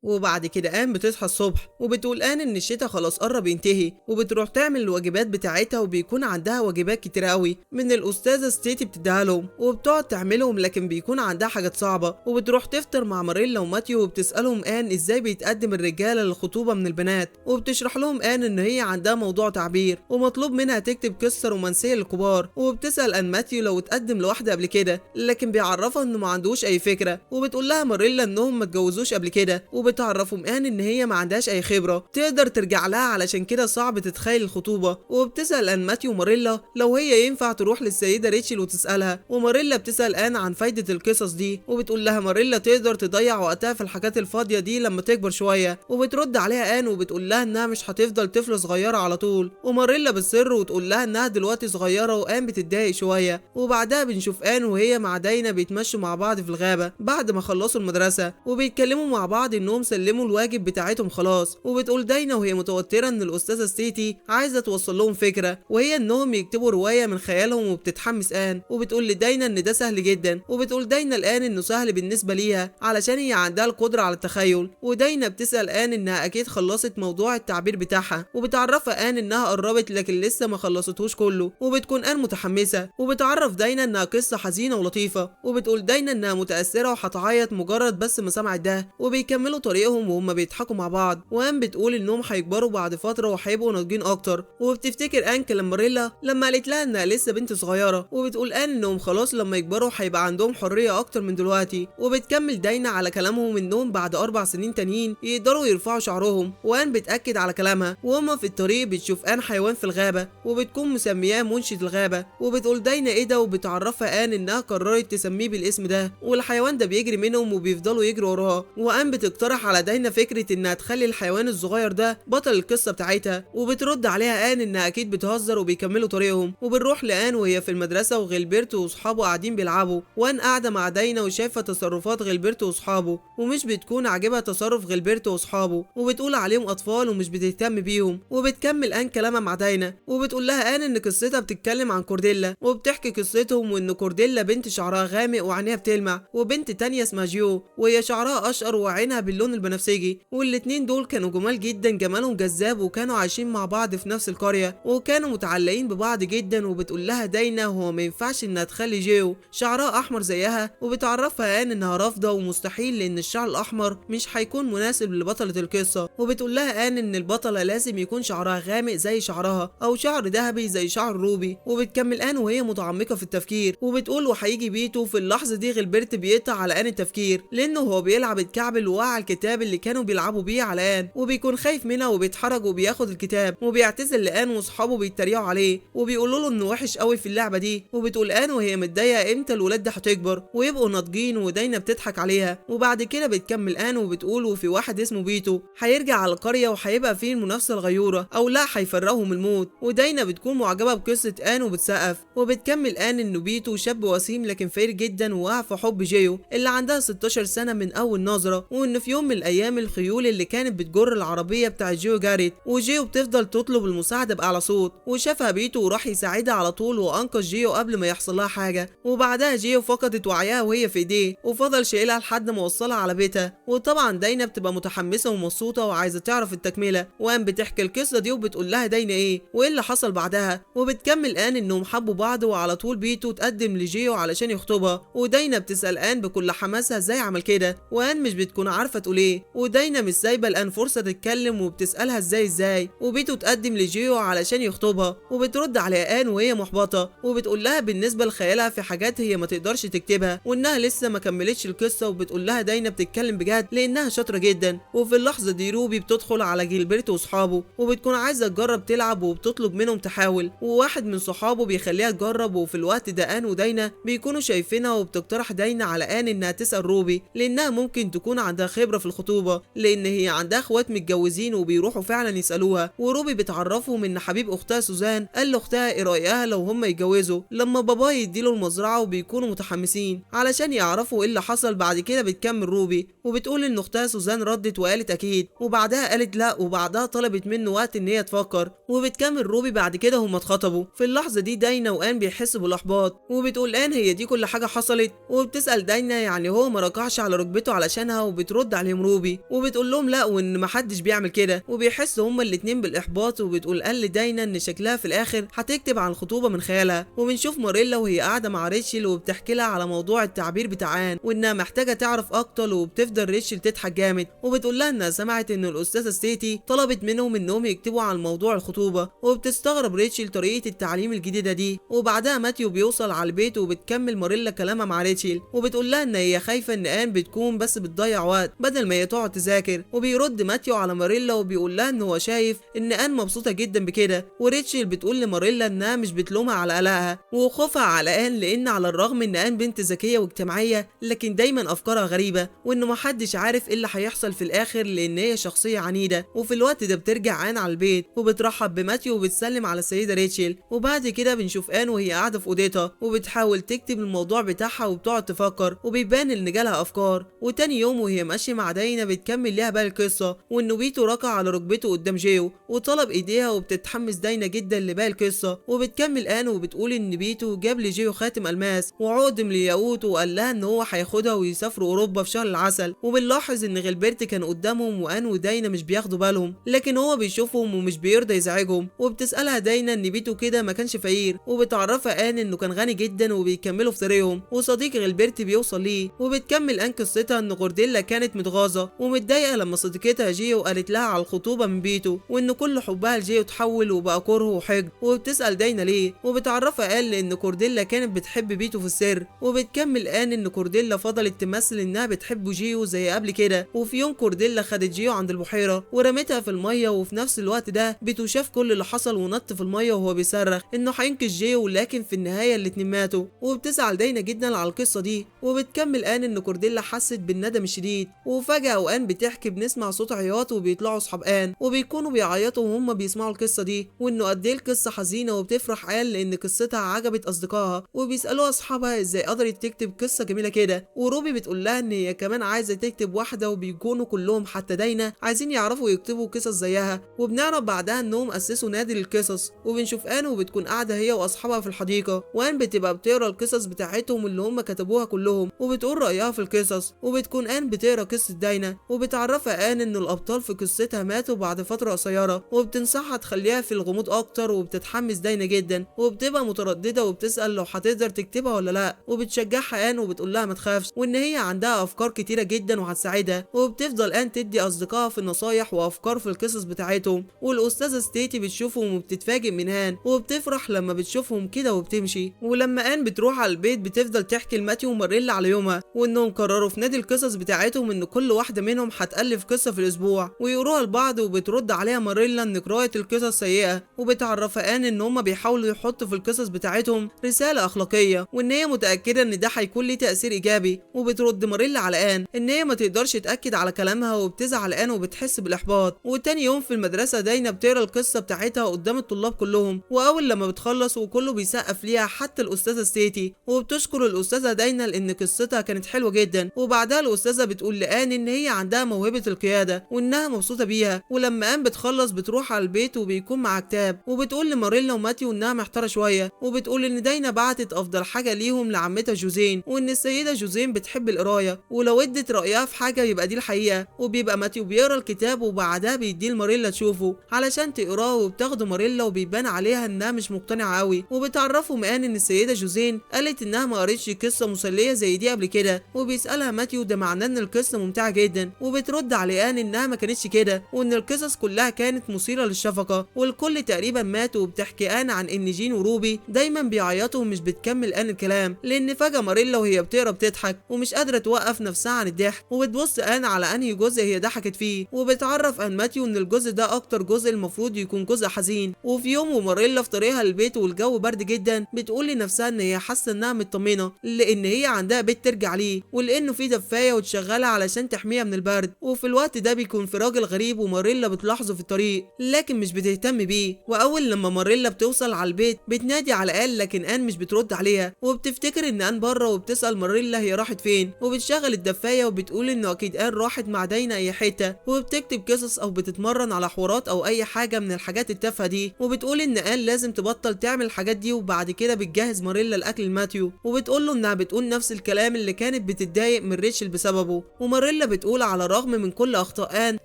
وبعد كده آن بتصحى الصبح وبتقول آن إن الشتا خلاص قرب ينتهي، وبتروح تعمل الواجبات بتاعتها، وبيكون عندها واجبات كتير قوي من الأستاذة ستيتي بتديها لهم وبتقعد تعملهم، لكن بيكون عندها حاجات صعبة. وبتروح تفطر مع ماريلا وماتيو وبتسألهم آن إزاي بيتقدم الرجالة للخطوبة من البنات، وبتشرح لهم آن إن هي عندها موضوع تعبير ومطلوب منها تكتب قصة رومانسية للكبار. وبتسأل آن ماتيو لو اتقدم لواحدة قبل كده، لكن بيعرفها إنه ما عندوش أي فكرة. وبتقول لها ماريلا إنهم ما اتجوزوش قبل كده، وبتعرفهم آن إن هي ما عندهاش أي خبرة تقدر ترجع لها، علشان كده صعب تتخيل الخطوبة. وبتسأل آن ماتيو ماريلا لو هي ينفع تروح للسيدة ريتشل وتسألها، وماريلا بتسأل آن عن فايدة القصص دي، وبتقول لها ماريلا تقدر تضيع وقتها في الحاجات الفاضية دي لما تكبر شوية. وبترد عليها آن وبتقول لها إنها مش هتفضل طفلة صغيرة على طول، وماريلا بالسر وتقول لها إنها دلوقتي صغيرة، وآن بتتضايق شوية. وبعدها بنشوف آن وهي مع داينا بيتمشوا مع بعض في الغابة بعد ما خلصوا المدرسة، وبيتكلموا مع بعض إنهم سلموا الواجب بتاعتهم خلاص. وبتقول داينا وهي متوترة إن الأستاذة ستيتي عايزة توصل لهم فكرة، وهي إنهم يكتبوا رواية من خيالهم. وبتتحمس آن وبتقول لداينا إن ده سهل جدا، وبتقول داينا الآن إنه سهل بالنسبة ليها علشان هي عندها القدرة على التخيل. وداينا بتسأل آن إنها أكيد خلصت موضوع التعبير بتاعها، وبتعرفها آن إنها قربت لكن لسه ما خلصتهوش كله. وبتكون آن متحمسة وبتعرف داينا إنها قصة حزينة ولطيفة، وبتقول داينا إنها متأثرة وهتعيط مجرد بس ما سمعت ده. وبيكملوا طريقهم وهم بيضحكوا مع بعض، وآن بتقول إنهم هيكبروا بعد فترة وهيبقوا ناضجين أكتر. وبتفتكر آن كلام ماريلا لما قالت لها إنها لسه بنت صغيرة، وبتقول آن إنهم خلاص لما يكبروا هيبقى عندهم حرية أكتر من دلوقتي. وبتكمل داينا على كلامهم إنهم بعد 4 سنين تانيين يقدروا يرفعوا شعرهم، وآن بتأكد على كلامها. وهما في الطريق بتشوف آن حيوان في الغابة وبتكون مسمياه منشد الغابة، وبتقول داينا إيه ده، وبتعرفها آن إنها قررت تسميه بالاسم ده، والحيوان ده بيجري منهم وبيفضلوا يجروا وراها. وآن بتقترح على داينا فكرة إنها تخلي الحيوان الصغير ده بطل القصة بتاعتها، وبترد عليها آن إنها أكيد بتهزر. وبيكملوا طريقهم وبنروح لآن وهي في المدرسة وغilberto وصحابه قاعدين بيلعبوا، وآن قاعدة مع داينا وشايفة تصرفات غilberto وصحابه، ومش بتكون عاجبها تصرف غilberto وصحابه، وبتقول عليهم أطفال ومش بتهتم بيهم. وبتكمل آن كلامها مع داينا وبتقول لها آن إن قصتها بتتكلم عن كورديلا، وبتحكي قصتهم وإن كورديلا بنت شعرها غامق وعينيها بتلمع، وبنت تانية اسمها جيو وهي شعرها أشقر وعينها باللون البنفسجي. والاتنين دول كانوا جمال جدا، جمالهم جذاب، وكانوا عايشين مع بعض في نفس القرية وكانوا متعلقين ببعض جدا. وبتقول لها داينا هو ما ينفعش إنها تخلي جيو شعرها أحمر زيها، وبتعرفها آن إنها رافضة ومستحيل لأن الشعر الأحمر مش هيكون مناسب لبطلة القصة. وبتقول لها آن إن البطلة لازم يكون شعرها غامق زي شعرها أو شعر ذهبي زي شعر روبي. وبتكمل آن وهي متعمقة في التفكير وبتقول وهيجي بيته. في اللحظة دي غilberto بيقطع على آن التفكير لأنه هو بيلعب الكعب وقع على الكتاب اللي كانوا بيلعبوا بيه على آن، وبيكون خايف منها وبيتحرج وبياخد الكتاب وبيعتذر لآن، واصحابه بيتريقوا عليه وبيقولوا له انه وحش قوي في اللعبة دي. وبتقول آن وهي متضايقة امتى الولاد ده هتكبر ويبقوا ناضجين، وداينا بتضحك عليها. وبعد كده بتكمل آن وبتقول وفي واحد اسمه بيتو هيرجع على القرية وهيبقى فيه المنافسة الغيورة او لا هيفرقهم الموت. وداينا بتكون معجبة بقصة آن وبتسقف. وبتكمل آن انه بيتو شاب وسيم لكن فقير جدا ووقع في حب جيو اللي عندها 16 سنة من اول نظرة، وان في يوم من الايام الخيول اللي كانت بتجر العربية بتاع جيو جارت، وجيو بتفضل تطلب المساعدة بأعلى صوت، وشافها بيتو وراح يساعدها على طول وانقذ جيو قبل ما يحصل لها حاجة. وبعدها جيو فقدت وعيها وهي في ايديه وفضل شايلها لحد ما وصلها على بيتها. وطبعا داينا بتبقى متحمسة ومبسوطة وعايزة تعرف التكملة، وآن بتحكي القصة دي وبتقول لها داينا ايه وايه اللي حصل بعدها. وبتكمل آن انهم حبوا بعض وعلى طول بيتو تقدم لجيو علشان يخطبها، وداينا بتسأل آن بكل حماسها ازاي عمل كده، وآن مش بتكون عارفة تقول ايه، وداينا مش سايبة الآن فرصة تتكلم وبتسألها ازاي. وبيتو تقدم لجيو علشان يخطبها وبترد على آن وهي محبطة وبتقول لها بالنسبة لخيالها في حاجات هي ما تقدرش تكتبها وانها لسه ما كملتش القصة. وبتقول لها داينا بتتكلم بجد لانها شاطرة جدا. وفي اللحظة دي روبي بتدخل على غilberto واصحابه وبتكون عايزة تجرب تلعب وبتطلب منهم تحاول، وواحد من صحابه بيخليها تجرب. وفي الوقت ده آن وداينا بيكونوا شايفينها وبتقترح داينا على آن انها تسأل روبي لانها ممكن تكون عندها خبرة في الخطوبة لان هي عندها اخوات متجوزين وبيروحوا فعلا يسألوها. وروبي بتعرفهم ان حبيب اختها سوزان قال لاختها ايه رأيها لو هم يتجوزوا لما باباه يديله المزرعة، وبيكونوا متحمسين علشان يعرفوا ايه اللي حصل. بعد كده بتكمل روبي وبتقول ان اختها سوزان ردت وقالت اكيد، وبعدها قالت لا، وبعدها طلبت منه وقت ان هي تفكر. وبتكمل روبي بعد كده هم اتخطبوا. في اللحظة دي داينا وآن بيحسوا بالاحباط وبتقول آن هي دي كل حاجة حصلت، وبتسأل داينا يعني هو ما ركعش على ركبته علشانها، وبترد عليها عليهم روبي وبتقول لهم لا وان محدش بيعمل كده، وبيحسوا هما الاتنين بالاحباط، وبتقول قال لدينا ان شكلها في الاخر هتكتب عن الخطوبه من خيالها. وبنشوف ماريلا وهي قاعده مع ريتشل وبتحكي لها على موضوع التعبير بتاع آن وانها محتاجه تعرف اكتر، وبتفضل ريتشل تضحك جامد وبتقول لها انها سمعت ان الاستاذه ستيتي طلبت منهم انهم يكتبوا عن موضوع الخطوبه، وبتستغرب ريتشل طريقه التعليم الجديده دي. وبعدها ماتيو بيوصل على البيت وبتكمل ماريلا كلامها مع ريتشل وبتقول لها ان هي خايفه ان آن بتكون بس بتضيع وقت بدل ما هي تقعد تذاكر. وبيرد ماتيو على ماريلا وبيقول لها ان هو شايف ان آن مبسوطه جدا بكده. وريتشل بتقول لماريلا انها مش بتلومها على قلقها وخوفها على آن، لان على الرغم ان آن بنت ذكيه واجتماعيه لكن دايما افكارها غريبه، وانه محدش عارف ايه اللي هيحصل في الاخر لان هي شخصيه عنيده. وفي الوقت ده بترجع آن على البيت وبترحب بماتيو وبتسلم على السيده ريتشل. وبعد كده بنشوف آن وهي قاعده في اوضتها وبتحاول تكتب الموضوع بتاعها وبتقعد تفكر، وبيبان ان جالها افكار. وتاني يوم وهي ماشيه مع داينا بتكمل ليها بقى القصه، وانه بيتو ركع على ركبته قدام جيو وطلب ايديها، وبتتحمس داينا جدا لباقي القصه. وبتكمل آن وبتقول ان بيتو جاب لجيو خاتم الماس وعقد من الياقوت وقال لها ان هو هياخدها ويسافروا اوروبا في شهر العسل. وبنلاحظ ان غilberto كان قدامهم وآن وداينا مش بياخدوا بالهم، لكن هو بيشوفهم ومش بيرضى يزعجهم. وبتسالها داينا ان بيتو كده ما كانش فقير، وبتعرفها آن انه كان غني جدا وبيكملوا في طريقهم. وصديق غilberto بيوصل ليه، وبتكمل آن قصتها ان غورديلا كانت متغاظه ومتضايقه لما صديقتها جيو قالت لها على الخطوبه من بيتو، وان كل حبها لجيو اتحول وبقى كره وحقد. وبتسال داينا ليه، وبتعرفها آن لان كورديلا كانت بتحب بيتو في السر. وبتكمل آن ان كورديلا فضلت تمثل انها بتحب جيو زي قبل كده. وفي يوم كورديلا خدت جيو عند البحيره ورمتها في الميه، وفي نفس الوقت ده بيتو شاف كل اللي حصل ونط في الميه وهو بيصرخ انه هينقذ جيو، لكن في النهايه الاتنين ماتوا. وبتزعل داينا جدا على القصه دي. وبتكمل آن ان كورديلا حست بالندم الشديد، وفجاه وآن بتحكي بنسمع صوت عياط وبيطلعوا اصحاب آن وبيكونوا بيعيطوا وهم بيسمعوا القصه دي، وانه قد ايه القصه حزينه. وبتفرح آن لان قصتها عجبت اصدقائها وبيسالوا اصحابها ازاي قدرت تكتب قصه جميله كده. وروبي بتقول لها ان هي كمان عايزه تكتب واحده، وبيكونوا كلهم حتى داينا عايزين يعرفوا يكتبوا قصص زيها. وبنعرف بعدها انهم اسسوا نادي للقصص، وبنشوف آن وبتكون قاعده هي واصحابها في الحديقه، وآن بتبقى بتقرا القصص بتاعتهم اللي هم كتبوها كلهم وبتقول رايها في القصص. وبتكون آن بتقرا قصه داينا وبتعرفها آن ان الابطال في قصتها ماتوا بعد فتره قصيره، وبتنصحها تخليها في الغموض اكتر. وبتتحمس داينا جدا وبتبقى متردده وبتسال لو هتقدر تكتبها ولا لا، وبتشجعها آن وبتقول لها ما تخافش وان هي عندها افكار كتيره جدا وهتساعدها. وبتفضل آن تدي اصدقائها في النصايح وافكار في القصص بتاعتهم. والاستاذه ستيتي بتشوفهم وبتتفاجئ من آن وبتفرح لما بتشوفهم كده وبتمشي. ولما آن بتروح على البيت بتفضل تحكي لماتيو وماريلا على يومها، وانهم قرروا في نادي القصص بتاعتهم ان كل واحده منهم هتالف قصه في الاسبوع ويقروها لبعض. وبترد عليها ماريلا ان قراءه القصص سيئه، وبتعرفها آن ان هم بيحاولوا يحطوا في القصص بتاعتهم رساله اخلاقيه وان هي متاكده ان ده هيكون ليه تاثير ايجابي. وبترد ماريلا على آن ان هي ما تقدرش تاكد على كلامها، وبتزعل آن وبتحس بالاحباط. وتاني يوم في المدرسه داينا بتقرا القصه بتاعتها قدام الطلاب كلهم، واول لما بتخلص وكله بيسقف ليها حتى الاستاذه ستيتي، وبتشكر الاستاذه داينا لان قصتها كانت حلوه جدا. وبعدها الاستاذه بتقول لآن ان هي عندها موهبه القياده وانها مبسوطه بيها. ولما آن بتخلص بتروح على البيت وبيكون معاها كتاب، وبتقول لماريلا وماتيو انها محتاره شويه، وبتقول ان داينا بعتت افضل حاجه ليهم لعمتها جوزين، وان السيده جوزين بتحب القرايه ولو ادت رايها في حاجه يبقى دي الحقيقه. وبيبقى ماتيو بيقرا الكتاب وبعدها بيديه لماريلا تشوفه علشان تقراه، وبتاخده ماريلا وبيبان عليها انها مش مقتنعه قوي. وبتعرفهم آن ان السيده جوزين قالت انها ما قريتش قصه مسليه زي دي قبل كده، وبيسالها ماتيو ده معناه ان القصه ممتعه جدا. وبترد على آن انها ما كانتش كده، وان القصص كلها كانت مثيره للشفقه والكل تقريبا مات. وبتحكي آن عن ان جين وروبي دايما بيعيطوا ومش بتكمل آن الكلام، لان فجاه ماريلا وهي بتقرا بتضحك ومش قادره توقف نفسها عن الضحك. وبتبص آن على انهي جزء هي ضحكت فيه، وبتعرف آن ماتيو ان الجزء ده اكتر جزء المفروض يكون جزء حزين. وفي يوم وماريلا في طريقها البيت والجو برد جدا بتقول لنفسها ان هي حاسه انها مطمنه لان هي عندها بيت ترجع ليه، ولانه في دفايه وتشغلها علشان تحميها من البرد. وفي الوقت ده بيكون في راجل غريب وماريلا بتلاحظه في الطريق لكن مش بتهتم بيه. واول لما ماريلا بتوصل على البيت بتنادي على آن لكن آن مش بترد عليها، وبتفتكر ان آن بره وبتسال ماريلا هي راحت فين. وبتشغل الدفايه وبتقول انه اكيد آن راحت مع داينا اي حته، وبتكتب قصص او بتتمرن على حوارات او اي حاجه من الحاجات التافهه دي. وبتقول ان آن لازم تبطل تعمل الحاجات دي. وبعد كده بتجهز ماريلا الاكل لماتيو، وبتقول له انها بتقول نفس الكلام اللي كانت بتتضايق من ريتشل بسببه. وماريلا ماريلا بتقول على الرغم من كل اخطاء آن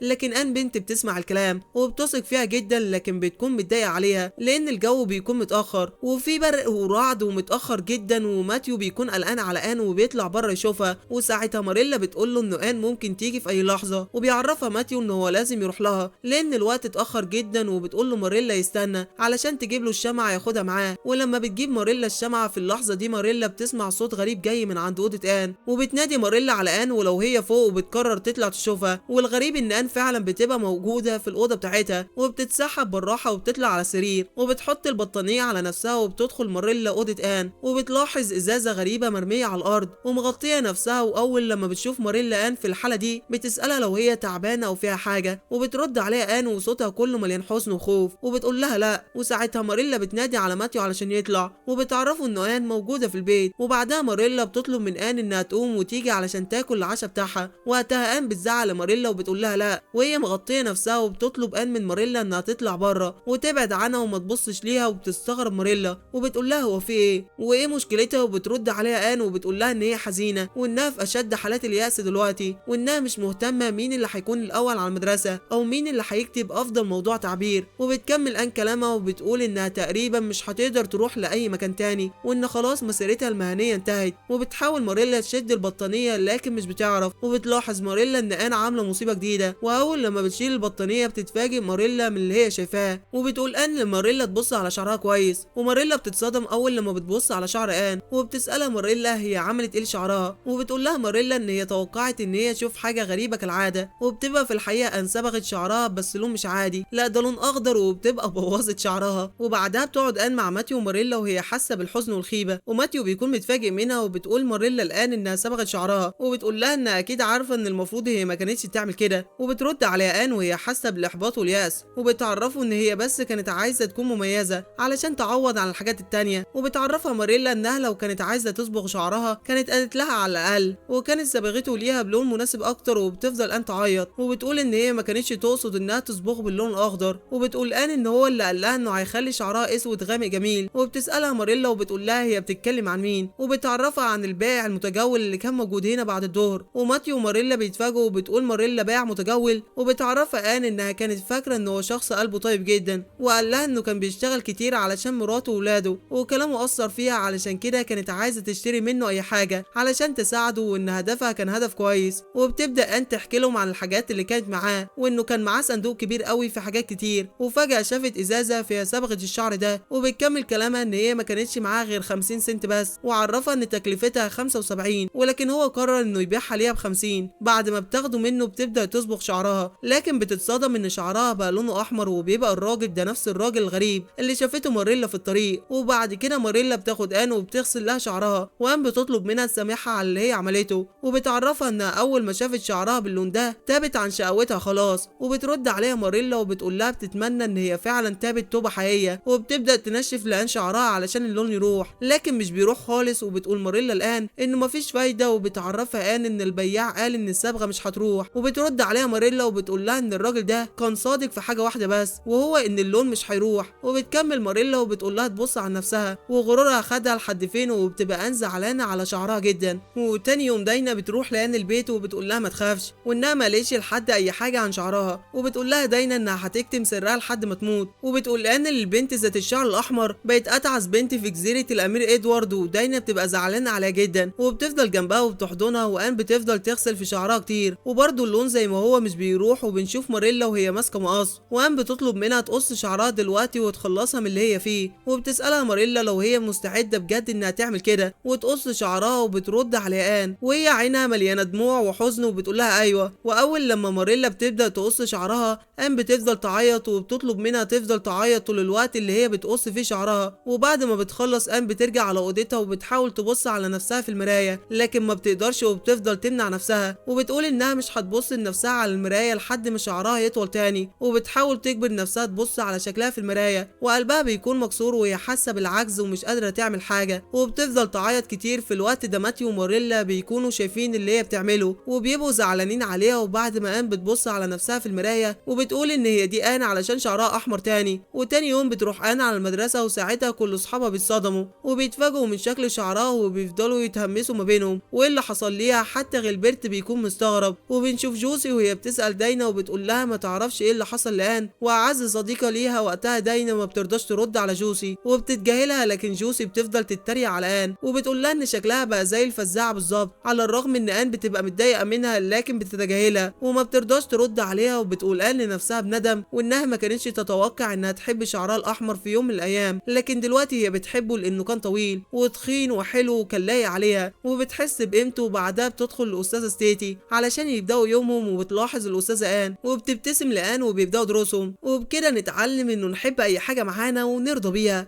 لكن آن بنت بتسمع الكلام وبتثق فيها جدا، لكن بتكون متضايقه عليها لان الجو بيكون متاخر وفي برق ورعد ومتاخر جدا، وماتيو بيكون قلقان على آن وبيطلع بره يشوفها. وساعتها ماريلا بتقول له ان آن ممكن تيجي في اي لحظه، وبيعرفها ماتيو ان هو لازم يروح لها لان الوقت اتاخر جدا، وبتقول له ماريلا يستنى علشان تجيب له الشمعة ياخدها معاه. ولما بتجيب ماريلا الشمعة في اللحظة دي ماريلا بتسمع صوت غريب جاي من عند أوضة آن، وبتنادي ماريلا على آن ولو هي فوق، وبتقرر تطلع تشوفها. والغريب ان آن فعلا بتبقى موجودة في الأوضة بتاعتها، وبتتسحب بالراحة وبتطلع على السرير وبتحط البطانية على نفسها، وبتدخل ماريلا أوضة آن وبتلاحظ إزازة غريبة مرمية على الأرض ومغطية نفسها. وأول لما بتشوف ماريلا آن في الحالة دي بتسألها لو هي تعبانة أو فيها حاجة، وبترد عليها آن وصوتها كله مليان حزن وخوف، وبتقول لها لا. وساعتها ماريلا بتنادي على ماتيو علشان يطلع، وبتعرفوا ان آن موجوده في البيت. وبعدها ماريلا بتطلب من آن انها تقوم وتيجي علشان تاكل العشاء بتاعها. وقتها آن بتزعل ماريلا وبتقول لها لا، وهي مغطيه نفسها، وبتطلب آن من ماريلا انها تطلع بره وتبعد عنها وما تبصش ليها. وبتستغرب ماريلا وبتقول لها هو في ايه وايه مشكلتها، وبترد عليها آن وبتقول لها ان هي حزينه وانها في اشد حالات اليأس دلوقتي، وانها مش مهتمه مين اللي هيكون الاول على المدرسه او مين اللي هيكتب افضل موضوع تعبير. وبتكمل آن كلامها وبتقول انها تقريبا مش هتقدر تروح لاي مكان تاني، وان خلاص مسيرتها المهنيه انتهت. وبتحاول ماريلا تشد البطانيه لكن مش بتعرف. وبتلاحظ ماريلا ان آن عامله مصيبه جديده، واول لما بتشيل البطانيه بتتفاجئ ماريلا من اللي هي شايفاه. وبتقول آن لماريلا تبص على شعرها كويس، وماريلا بتتصدم اول لما بتبص على شعر آن، وبتسالها ماريلا هي عملت ايه لشعرها. وبتقول لها ماريلا ان هي توقعت ان هي تشوف حاجه غريبه كالعاده، وبتبقى في الحقيقه ان صبغت شعرها بس لون مش عادي، لا ده لون اخضر، وبتبقى بوظت شعرها. وبعدها بتقعد آن مع ماتيو وماريلا وهي حاسه بالحزن والخيبه، وماتيو بيكون متفاجئ منها. وبتقول ماريلا الان انها صبغت شعرها، وبتقول لها انها اكيد عارفه ان المفروض هي ما كانتش تعمل كده. وبترد عليها آن وهي حاسه بالاحباط والياس، وبتعرفه ان هي بس كانت عايزه تكون مميزه علشان تعوض عن الحاجات التانيه. وبتعرفها ماريلا انها لو كانت عايزه تصبغ شعرها كانت قالت لها على الاقل، وكانت صبغته ليها بلون مناسب اكتر. وبتفضل آن تعيط، وبتقول ان هي ما كانتش تقصد انها تصبغ باللون الاخضر. وبتقول آن ان هو اللي قال لها انه هيخلي شعرها اسود غامق جميل. وبتسالها ماريلا وبتقول لها هي بتتكلم عن مين، وبتعرفها عن البائع المتجول اللي كان موجود هنا بعد الظهر. وماتيو وماريلا بيتفاجئوا، وبتقول ماريلا بائع متجول. وبتعرفها آن انها كانت فاكره ان هو شخص قلبه طيب جدا، وقال لها انه كان بيشتغل كتير علشان مراته وولاده، وكلامه اثر فيها علشان كده كانت عايزه تشتري منه اي حاجه علشان تساعده، وان هدفها كان هدف كويس. وبتبدا آن تحكي لهم عن الحاجات اللي كانت معاه، وانه كان معاه صندوق كبير قوي في حاجات كتير، وفجاه شافت ازازه فيها صبغه الشعر ده. وبتكمل كلامها ان هي ما كانتش معاها غير 50 سنت بس، وعرفها ان تكلفتها 75، ولكن هو قرر انه يبيعها ليها ب50. بعد ما بتاخده منه بتبدا تصبغ شعرها، لكن بتتصدم ان شعرها بقى لونه احمر، وبيبقى الراجل ده نفس الراجل الغريب اللي شافته ماريلا في الطريق. وبعد كده ماريلا بتاخد آن وبتغسل لها شعرها، وآن بتطلب منها تسامحها على اللي هي عملته، وبتعرفها انها اول ما شافت شعرها باللون ده تابت عن شقاوتها خلاص. وبترد عليها ماريلا وبتقول لها بتتمنى ان هي فعلا تابت توبه حقيقيه، وبتبدا تنشف لآن شعرها علشان اللون يروح، لكن مش بيروح خالص. وبتقول ماريلا الان انه مفيش فايده، وبتعرفها آن ان البياع قال ان الصبغه مش هتروح. وبترد عليها ماريلا وبتقول لها ان الراجل ده كان صادق في حاجه واحده بس، وهو ان اللون مش هيروح. وبتكمل ماريلا وبتقول لها تبص على نفسها، وغرورها خدها لحد فين. وبتبقى آن زعلانه على شعرها جدا. وتاني يوم داينا بتروح لآن البيت وبتقول لها ما تخافش، وانها ما لقيتش لحد اي حاجه عن شعرها. وبتقول لها داينا انها هتكتم سرها لحد ما تموت. وبتقول آن ان البنت ذات الشعر الاحمر بقت اتعس بنت في جزيره الامير ادوارد، وداينا بتبقى زعلانه عليها جدا، وبتفضل جنبها وبتحضنها. وآن بتفضل تغسل في شعرها كتير، وبرده اللون زي ما هو مش بيروح. وبنشوف ماريلا وهي ماسكه مقص، وآن بتطلب منها تقص شعرها دلوقتي وتخلصها من اللي هي فيه. وبتسالها ماريلا لو هي مستعده بجد انها تعمل كده وتقص شعرها، وبترد عليها آن وهي عينها مليانه دموع وحزن، وبتقول لها ايوه. واول لما ماريلا بتبدا تقص شعرها آن بتفضل تعيط، وبتطلب منها تفضل تعيط طول الوقت اللي هي بتقص فيه شعرها. وبعد ما بتخلص آن بترجع على اوضتها وبتحاول تبص على نفسها في المرايه، لكن ما بتقدرش، وبتفضل تمنع نفسها. وبتقول انها مش هتبص لنفسها على المرايه لحد ما شعرها يطول تاني، وبتحاول تجبر نفسها تبص على شكلها في المرايه، وقلبها بيكون مكسور وهي حاسه بالعجز ومش قادره تعمل حاجه. وبتفضل تعيط كتير. في الوقت ده ماتيو وماريلا بيكونوا شايفين اللي هي بتعمله وبيبقوا زعلانين عليها. وبعد ما آن بتبص على نفسها في المرايه وبتقول ان هي دي آن علشان شعرها احمر تاني. وتاني يوم بتروح آن على المدرسه، وساعتها كل اصحابها بيتصدموا وبيتفاجئوا من شكل شعرها، وبيفضلوا يتهمسوا ما بينهم وايه اللي حصل ليها. حتى غilbert بيكون مستغرب. وبنشوف جوسي وهي بتسأل داينا وبتقول لها ما تعرفش ايه اللي حصل لآن، وأعز صديقة ليها وقتها داينا ما بترضاش ترد على جوسي وبتتجاهلها، لكن جوسي بتفضل تتريق على آن وبتقول لها ان شكلها بقى زي الفزاعة بالظبط، على الرغم ان آن بتبقى متضايقة منها لكن بتتجاهلها وما بترضاش ترد عليها. وبتقول آن لنفسها بندم وانها ما كانتش تتوقع انها تحب شعرها الاحمر في يوم من الايام، لكن دلوقتي هي بتحبه لانه كان طويل وتخين وحلو وكان لايق عليها، وبتحس بقيمته. وبعدها بتدخل الاستاذه ستيتي علشان يبداوا يومهم، وبتلاحظ الاستاذه آن وبتبتسم لآن وبيبداوا دروسهم. وبكده نتعلم انه نحب اي حاجه معانا ونرضى بيها.